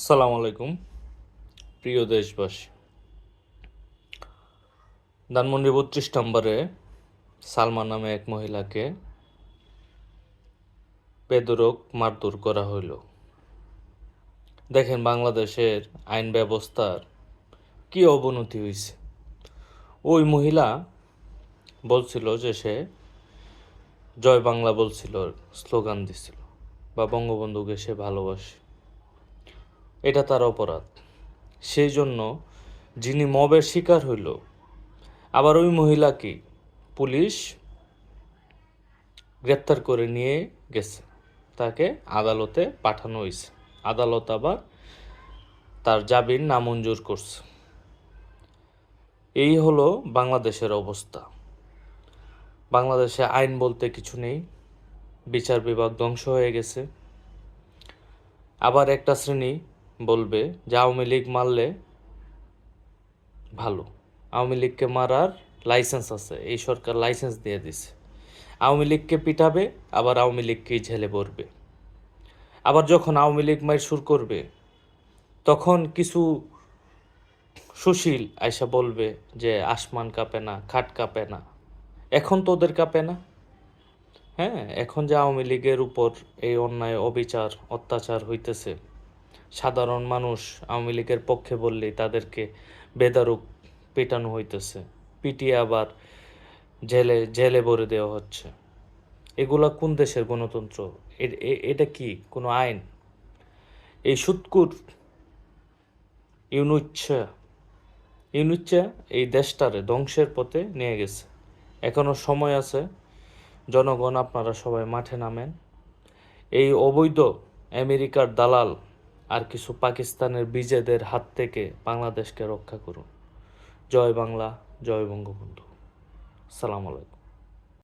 সালাম আলাইকুম প্রিয় দেশবাসী। ধানমন্ডি ৩২ নম্বরে সালমা নামে এক মহিলাকে বেধড়ক মারধর করা হইল। দেখেন বাংলাদেশের আইন ব্যবস্থার কি অবনতি হয়েছে। ওই মহিলা বলছিল যে সে জয় বাংলা বলছিল, স্লোগান দিছিল, বা বঙ্গবন্ধুকে সে ভালোবাসে। এটা তার অপরাধ। সেই জন্য যিনি মবের শিকার হইল, আবার ওই মহিলাকে পুলিশ গ্রেপ্তার করে নিয়ে গেছে, তাকে আদালতে পাঠানো হয়েছে। আদালত আবার তার জামিন নামঞ্জুর করছে। এই হলো বাংলাদেশের অবস্থা। বাংলাদেশে আইন বলতে কিছু নেই, বিচার বিভাগ ধ্বংস হয়ে গেছে। আবার একটা শ্রেণী বলবে যে আওয়ামী লীগ মারলে ভালো, আওয়ামী লীগকে মারার লাইসেন্স আছে, এই সরকার লাইসেন্স দিয়ে দিছে। আওয়ামী লীগকে পিটাবে, আবার আওয়ামী লীগকেই ঝেলে পড়বে। আবার যখন আওয়ামী লীগ মার শুরু করবে, তখন কিছু সুশীল আয়সা বলবে যে আসমান কাঁপে না, খাট কাঁপে না। এখন তো ওদের কাঁপে না। হ্যাঁ, এখন যে আওয়ামী লীগের উপর এই অন্যায়, অবিচার, অত্যাচার হইতেছে, সাধারণ মানুষ আওয়ামী লীগের পক্ষে বললেই তাদেরকে বেদারুক পেটানো হইতেছে, পিটিয়ে আবার জেলে জেলে ভরে দেওয়া হচ্ছে। এগুলা কোন দেশের গণতন্ত্র? এটা কি কোনো আইন? এই সুৎকুর ইউনুচ্ছা ইউনুচ্ছা এই দেশটারে ধ্বংসের পথে নিয়ে গেছে। এখনো সময় আছে। জনগণ, আপনারা সবাই মাঠে নামেন। এই অবৈধ আমেরিকার দালাল আর কিছু পাকিস্তানের বিজেদের হাত থেকে বাংলাদেশকে রক্ষা করুন। জয় বাংলা, জয় বঙ্গবন্ধু। সালাম আলাইকুম।